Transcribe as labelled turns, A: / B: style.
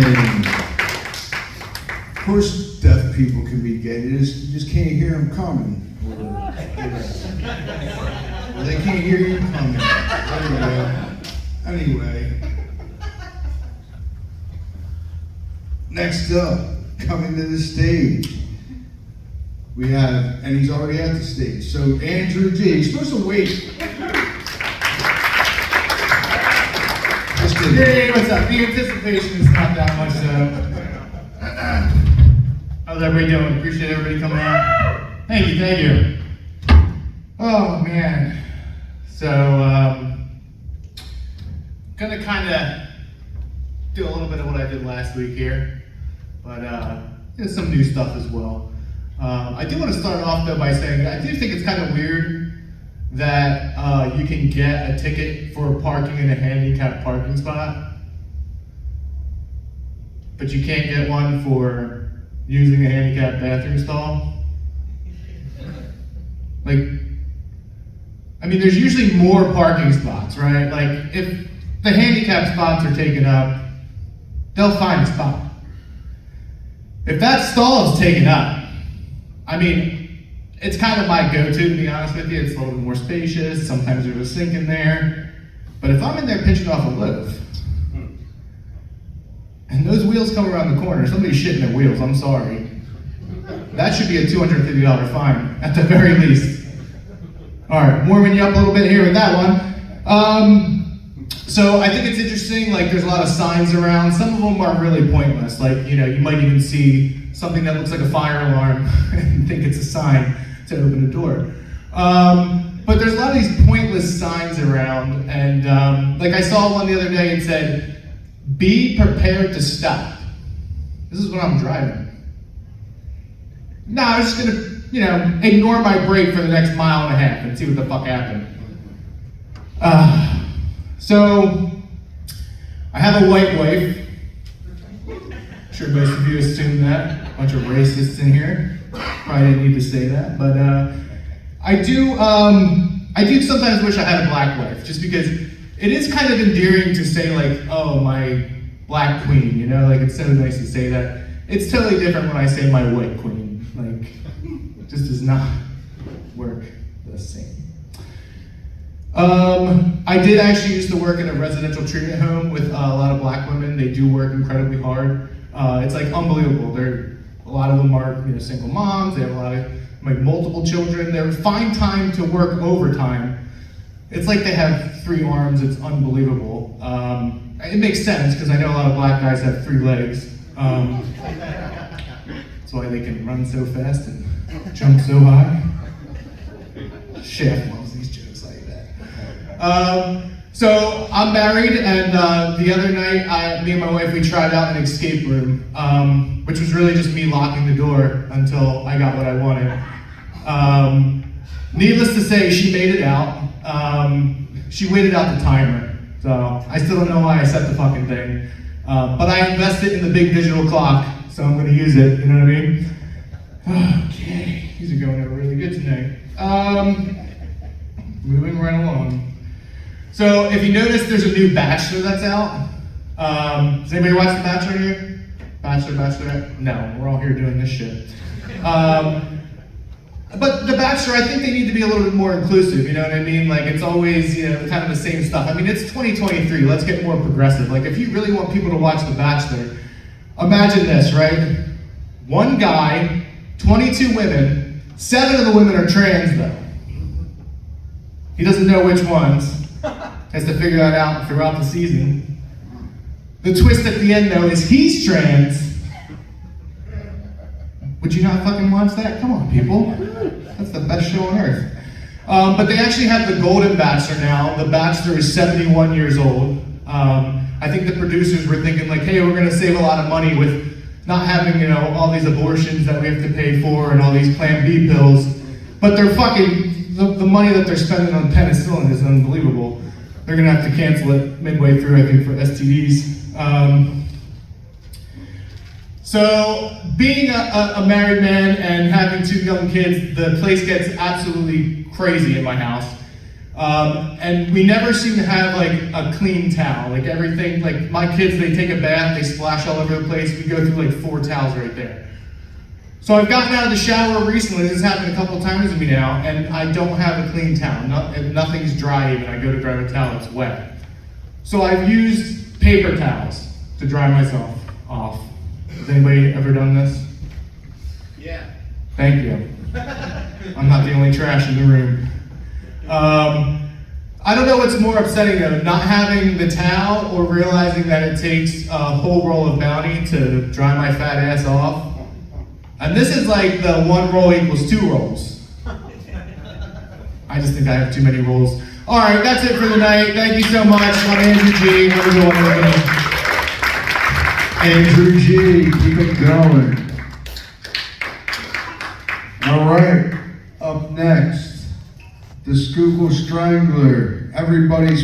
A: And of course, deaf people can be gay. You just can't hear them coming. Or they can't hear you coming. Anyway. Next up, coming to the stage, we have, and he's already at the stage, so Andrew G. You're supposed to wait. Just kidding.
B: Hey, what's up? The anticipation is not that much, so. How's everybody doing? Appreciate everybody coming out. Thank you. Oh, man. So, gonna kind of do a little bit of what I did last week here, but there's some new stuff as well. I do want to start off though by saying I do think it's kind of weird that you can get a ticket for parking in a handicapped parking spot, but you can't get one for using a handicapped bathroom stall. Like, I mean, there's usually more parking spots, right? Like, if the handicapped spots are taken up, they'll find a spot. If that stall is taken up, I mean, it's kind of my go-to, to be honest with you. It's a little bit more spacious. Sometimes there's a sink in there. But if I'm in there pitching off a loaf, and those wheels come around the corner, somebody's shitting their wheels, I'm sorry. That should be a $250 fine, at the very least. All right, warming you up a little bit here with that one. So I think it's interesting, like there's a lot of signs around. Some of them are really pointless. Like, you know, you might even see something that looks like a fire alarm and think it's a sign to open a door. But there's a lot of these pointless signs around. And like I saw one the other day, it said, "Be prepared to stop." This is when I'm driving. No, I'm just gonna, you know, ignore my brake for the next mile and a half and see what the fuck happened. So, I have a white wife. I'm sure most of you assume that. A bunch of racists in here. Probably didn't need to say that, but I do sometimes wish I had a black wife, just because it is kind of endearing to say like, "Oh, my black queen," you know, like it's so nice to say that. It's totally different when I say my white queen. Like, it just does not work the same. I did actually used to work in a residential treatment home with a lot of black women. They do work incredibly hard. It's like unbelievable. A lot of them are, you know, single moms. They have a lot of like multiple children. They find time to work overtime. It's like they have 3 arms. It's unbelievable. It makes sense because I know a lot of black guys have 3 legs. That's why they can run so fast and jump so high. Shaft loves these jokes like that. So I'm married, and the other night, me and my wife, we tried out an escape room, which was really just me locking the door until I got what I wanted. Needless to say, she made it out. She waited out the timer, so I still don't know why I set the fucking thing. But I invested in the big digital clock, so I'm gonna use it, you know what I mean? Okay, these are going over really good tonight. Moving right along. So if you notice, there's a new Bachelor that's out. Does anybody watch The Bachelor here? Bachelorette? No, we're all here doing this shit. But The Bachelor, I think they need to be a little bit more inclusive, you know what I mean? Like, it's always, you know, kind of the same stuff. I mean, it's 2023, let's get more progressive. Like, if you really want people to watch The Bachelor, imagine this, right? 1 guy, 22 women, 7 of the women are trans, though. He doesn't know which ones. Has to figure that out throughout the season. The twist at the end, though, is he's trans. Would you not fucking watch that? Come on, people. That's the best show on earth. But they actually have the Golden Bachelor now. The Bachelor is 71 years old. I think the producers were thinking like, hey, we're gonna save a lot of money with not having, you know, all these abortions that we have to pay for and all these Plan B pills. But they're fucking, the money that they're spending on penicillin is unbelievable. They're gonna have to cancel it midway through, I think, for STDs. So being a married man and having 2 young kids, the place gets absolutely crazy in my house. And we never seem to have like a clean towel. Like everything, like my kids, they take a bath, they splash all over the place. We go through like 4 towels right there. So I've gotten out of the shower recently. This has happened a couple times to me now, and I don't have a clean towel. Nothing's dry even. I go to grab a towel, it's wet. So I've used paper towels to dry myself off. Has anybody ever done this?
C: Yeah.
B: Thank you. I'm not the only trash in the room. I don't know what's more upsetting though, not having the towel or realizing that it takes a whole roll of Bounty to dry my fat ass off. And this is like the 1 roll equals 2 rolls. I just think I have too many rolls. All right, that's it for the night. Thank you so much. I'm Andrew G. Have a good one, everybody.
A: Andrew G, keep it going. All right, up next, the Schuylkill Strangler. Everybody's